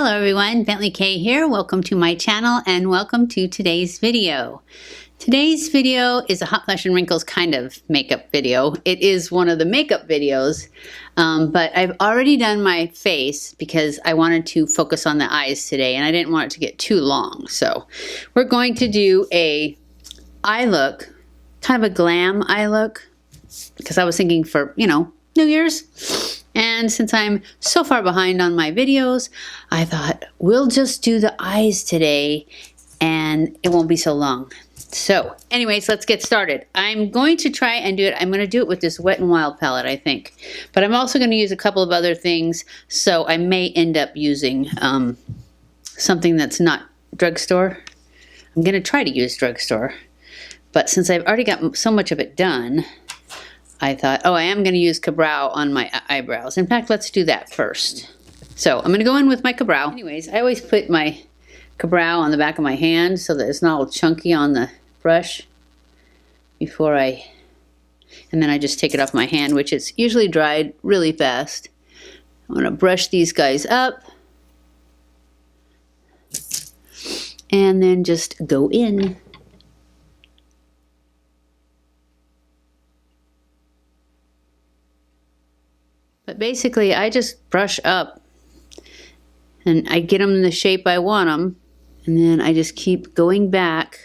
Hello everyone, BentlyK here. Welcome to my channel and welcome to today's video. Today's video is a Hot Flash and Wrinkles kind of makeup video. It is one of the makeup videos, but I've already done my face because I wanted to focus on the eyes today and I didn't want it to get too long. So we're going to do a eye look, kind of a glam eye look, because I was thinking for, New Year's. And since I'm so far behind on my videos, I thought we'll just do the eyes today and it won't be so long. So anyways, let's get started. I'm going to try and do it. I'm going to do it with this Wet n Wild palette, I think. But I'm also going to use a couple of other things. So I may end up using something that's not drugstore. I'm going to try to use drugstore. But since I've already got so much of it done, I thought, I am going to use Ka-Brow on my eyebrows. In fact, let's do that first. So I'm going to go in with my Ka-Brow. Anyways, I always put my Ka-Brow on the back of my hand so that it's not all chunky on the brush and then I just take it off my hand, which is usually dried really fast. I'm going to brush these guys up and then just go in. But basically, I just brush up and I get them in the shape I want them. And then I just keep going back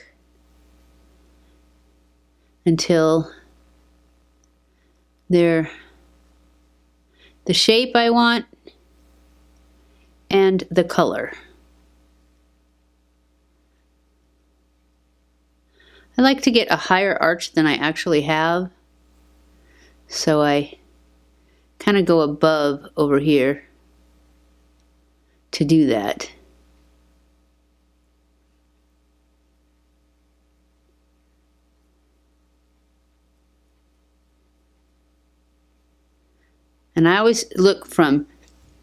until they're the shape I want and the color. I like to get a higher arch than I actually have. So I kind of go above over here to do that. And I always look from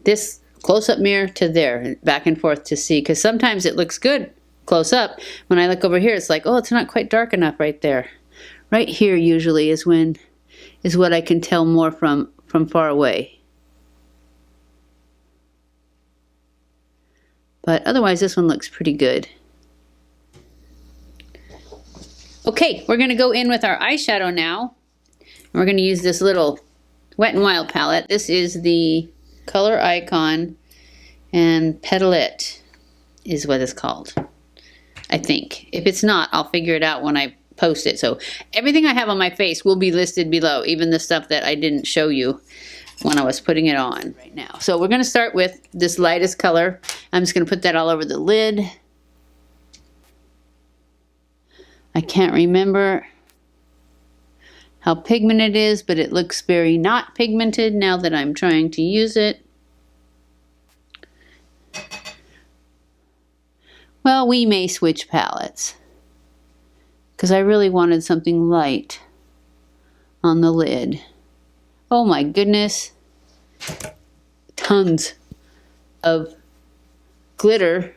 this close-up mirror to there, back and forth to see, because sometimes it looks good close up. When I look over here, it's like, oh, it's not quite dark enough right there. Right here usually is what I can tell more from far away. But otherwise this one looks pretty good. Okay, we're going to go in with our eyeshadow now. We're going to use this little Wet n Wild palette. This is the Color Icon and Petalette is what it's called, I think. If it's not, I'll figure it out when I post it. So everything I have on my face will be listed below, even the stuff that I didn't show you when I was putting it on right now. So we're going to start with this lightest color. I'm just going to put that all over the lid. I can't remember how pigmented it is, but it looks very not pigmented now that I'm trying to use it. Well, we may switch palettes, because I really wanted something light on the lid. Oh my goodness. Tons of glitter.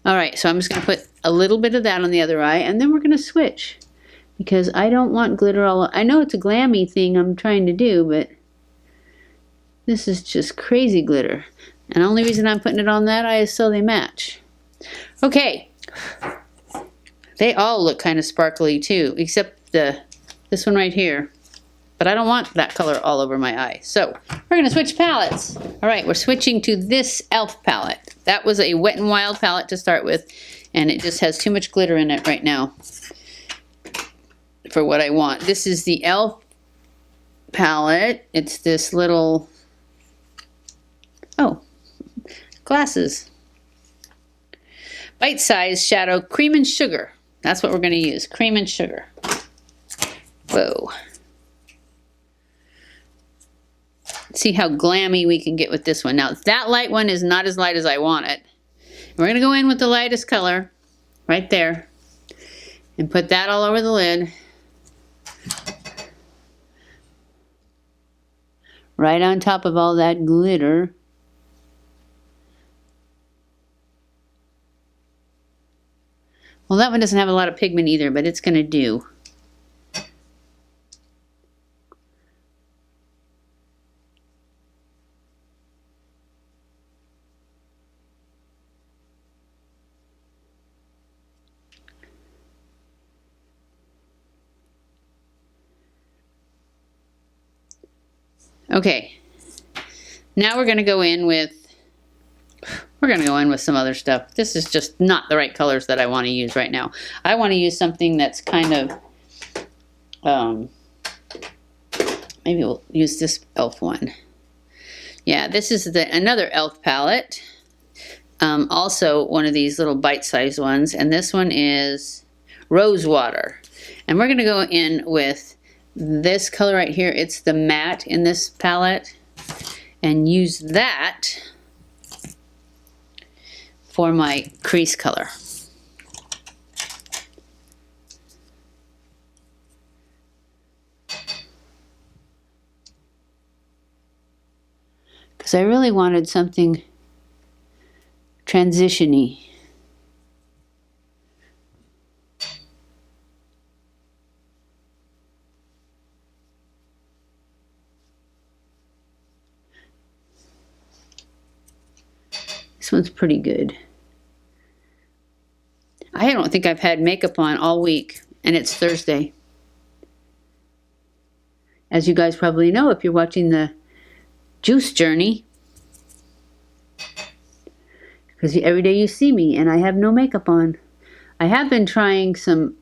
Alright, so I'm just going to put a little bit of that on the other eye, and then we're going to switch. Because I don't want glitter all... I know it's a glammy thing I'm trying to do, but this is just crazy glitter. And the only reason I'm putting it on that eye is so they match. Okay. They all look kind of sparkly too, except this one right here. But I don't want that color all over my eye. So we're going to switch palettes. All right, we're switching to this e.l.f. palette. That was a Wet n Wild palette to start with, and it just has too much glitter in it right now for what I want. This is the e.l.f. palette. It's this little, glasses. Bite-sized shadow, cream and sugar. That's what we're going to use, cream and sugar. Whoa. Let's see how glammy we can get with this one. Now, that light one is not as light as I want it. We're going to go in with the lightest color right there and put that all over the lid. Right on top of all that glitter. Well, that one doesn't have a lot of pigment either, but it's going to do. Okay, now we're going to go in with some other stuff. This is just not the right colors that I want to use right now. I want to use something that's kind of, maybe we'll use this e.l.f. one. Yeah, this is another e.l.f. palette. Also one of these little bite-sized ones, and this one is Rose Water. And we're going to go in with this color right here. It's the matte in this palette, and use that for my crease color. Because I really wanted something transition-y. This one's pretty good. I don't think I've had makeup on all week, and it's Thursday. As you guys probably know if you're watching the Juice Journey. Because every day you see me and I have no makeup on. I have been trying some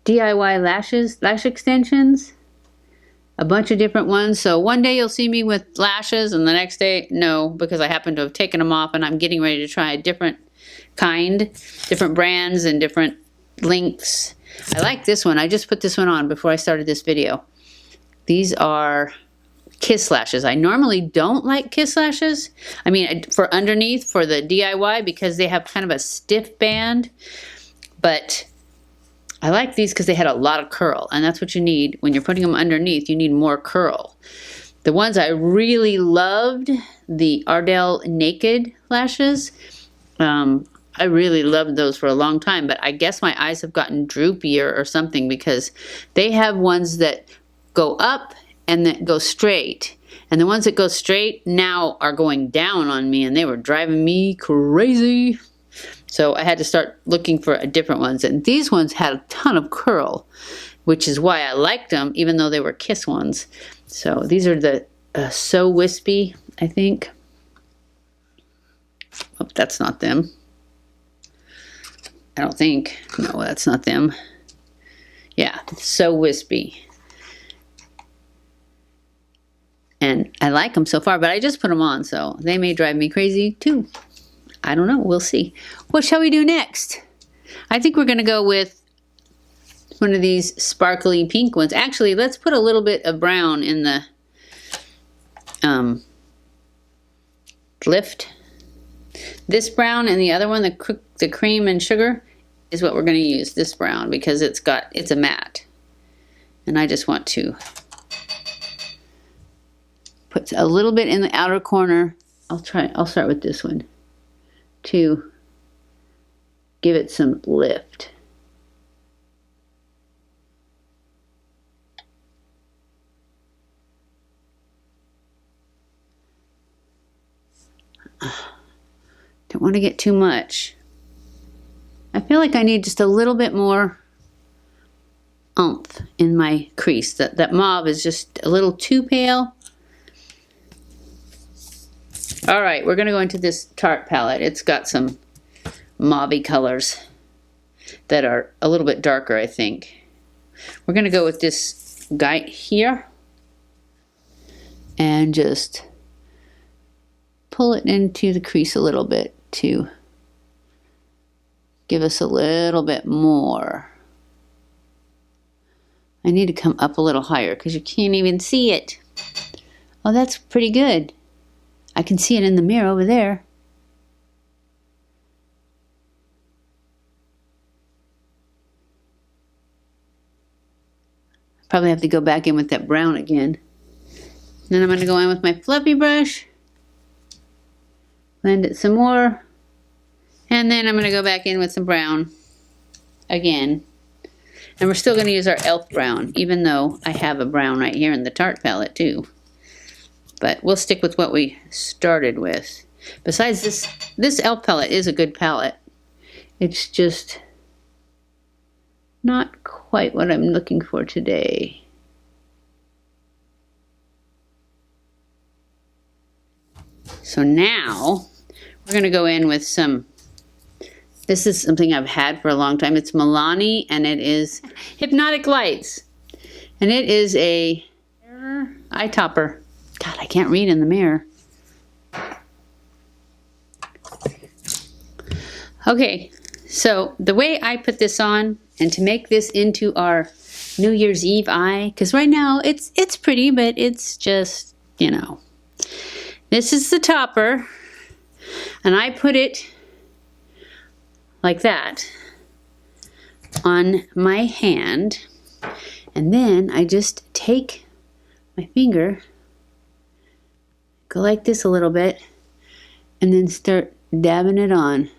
DIY lash extensions. A bunch of different ones. So one day you'll see me with lashes and the next day, no, because I happen to have taken them off and I'm getting ready to try a different kind, different brands and different lengths. I like this one. I just put this one on before I started this video. These are Kiss lashes. I normally don't like Kiss lashes. I mean, for underneath, for the DIY, because they have kind of a stiff band. But I like these because they had a lot of curl, and that's what you need when you're putting them underneath. You need more curl. The ones I really loved, the Ardell Naked lashes. I really loved those for a long time, but I guess my eyes have gotten droopier or something because they have ones that go up and that go straight. And the ones that go straight now are going down on me, and they were driving me crazy. So I had to start looking for different ones. And these ones had a ton of curl, which is why I liked them, even though they were Kiss ones. So these are the So Wispy, I think. Oh, that's not them. I don't think. No, that's not them. Yeah, So Wispy. And I like them so far, but I just put them on, so they may drive me crazy too. I don't know. We'll see. What shall we do next? I think we're going to go with one of these sparkly pink ones. Actually, let's put a little bit of brown in the lift. This brown and the other one, the cream and sugar, is what we're going to use. This brown, because it's a matte. And I just want to put a little bit in the outer corner. I'll start with this one to give it some lift. Don't want to get too much. I feel like I need just a little bit more oomph in my crease. That mauve is just a little too pale. All right, we're going to go into this Tarte palette. It's got some mauve-y colors that are a little bit darker, I think. We're going to go with this guy here and just pull it into the crease a little bit to give us a little bit more. I need to come up a little higher because you can't even see it. Oh, that's pretty good. I can see it in the mirror over there. Probably have to go back in with that brown again. Then I'm going to go in with my fluffy brush. Blend it some more. And then I'm going to go back in with some brown again. And we're still going to use our e.l.f. brown, even though I have a brown right here in the Tarte palette too. But we'll stick with what we started with. Besides, this e.l.f. palette is a good palette. It's just not quite what I'm looking for today. So now we're going to go in with some, this is something I've had for a long time. It's Milani and it is Hypnotic Lights. And it is a eye topper. God, I can't read in the mirror. Okay, so the way I put this on, and to make this into our New Year's Eve eye, because right now it's pretty, but it's just, you know. This is the topper, and I put it like that on my hand, and then I just take my finger, go like this a little bit, and then start dabbing it on.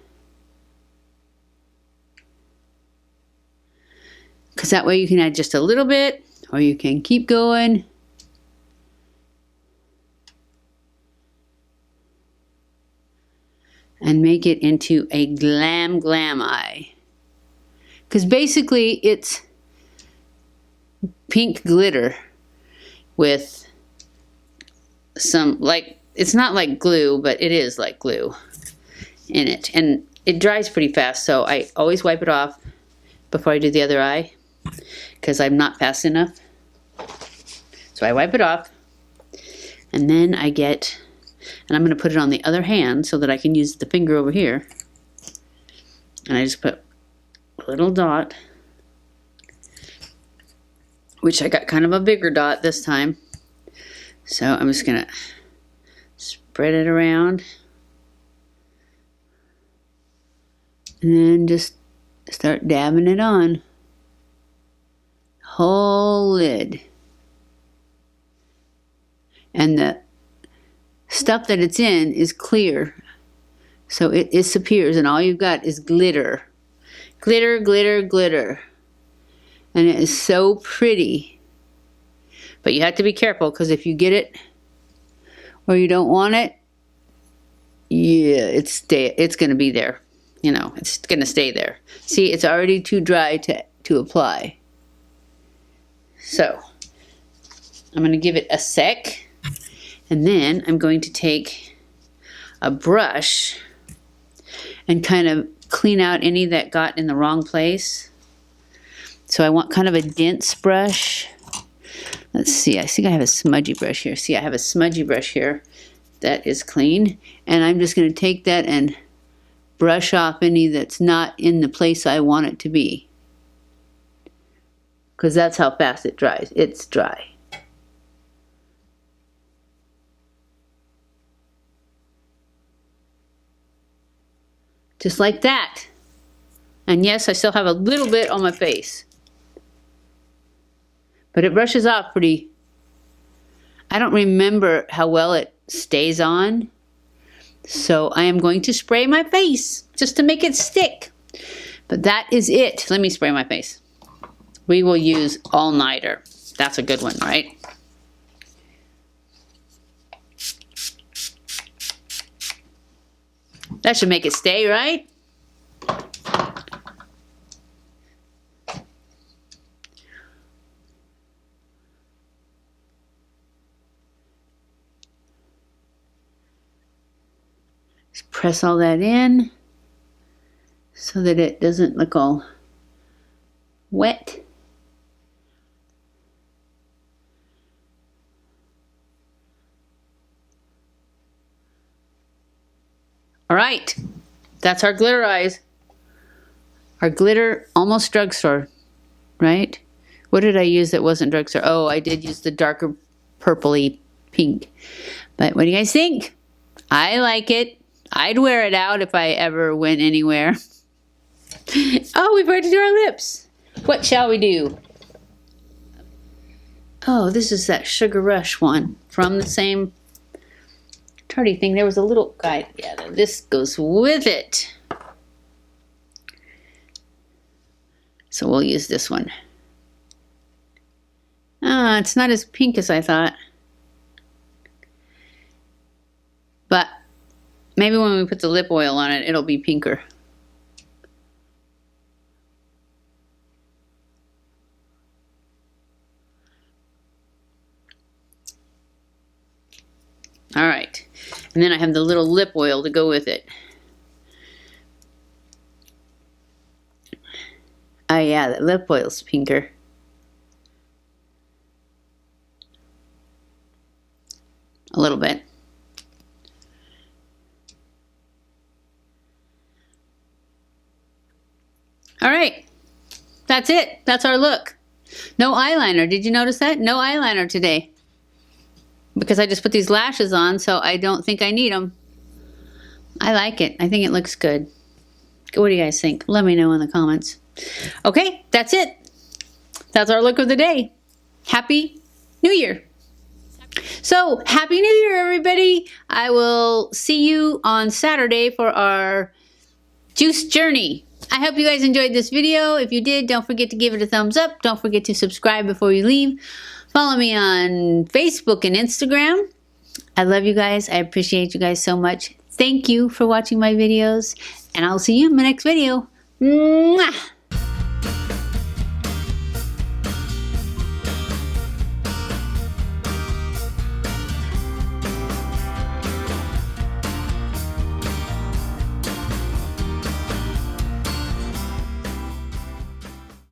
Because that way you can add just a little bit, or you can keep going. And make it into a glam eye. Because basically it's pink glitter with some, like, it's not like glue, but it is like glue in it. And it dries pretty fast, so I always wipe it off before I do the other eye, because I'm not fast enough. So I wipe it off, and then I get, and I'm going to put it on the other hand so that I can use the finger over here. And I just put a little dot, which I got kind of a bigger dot this time. So I'm just going to spread it around. And then just start dabbing it on. Whole lid. And the stuff that it's in is clear. So it disappears and all you've got is glitter. Glitter, glitter, glitter. And it is so pretty. But you have to be careful, because if you get it or you don't want it, yeah, it's going to be there. You know, it's going to stay there. See, it's already too dry to apply. So I'm going to give it a sec. And then I'm going to take a brush and kind of clean out any that got in the wrong place. So I want kind of a dense brush. Let's see, I think I have a smudgy brush here. See, I have a smudgy brush here that is clean. And I'm just going to take that and brush off any that's not in the place I want it to be. Because that's how fast it dries. It's dry. Just like that. And yes, I still have a little bit on my face. But it brushes off pretty. I don't remember how well it stays on. So I am going to spray my face just to make it stick. But that is it. Let me spray my face. We will use All Nighter. That's a good one, right? That should make it stay, right? Just press all that in so that it doesn't look all wet. All right, that's our glitter eyes. Our glitter, almost drugstore, right? What did I use that wasn't drugstore? Oh, I did use the darker purpley pink. But what do you guys think? I like it. I'd wear it out if I ever went anywhere. Oh, we've already done our lips. What shall we do? Oh, this is that Sugar Rush one from the same tardy thing. There was a little guy. Yeah, this goes with it. So we'll use this one. Ah, it's not as pink as I thought. But maybe when we put the lip oil on it, it'll be pinker. All right. And And then I have the little lip oil to go with it. Oh yeah, the lip oil's pinker. A little bit. All right, that's it. That's our look. No eyeliner. Did you notice that? No eyeliner today. Because I just put these lashes on, so I don't think I need them. I like it. I think it looks good. What do you guys think? Let me know in the comments. Okay, that's it. That's our look of the day. Happy New Year. So, Happy New Year, everybody. I will see you on Saturday for our juice journey. I hope you guys enjoyed this video. If you did, don't forget to give it a thumbs up. Don't forget to subscribe before you leave. Follow me on Facebook and Instagram. I love you guys. I appreciate you guys so much. Thank you for watching my videos, and I'll see you in my next video. Mwah!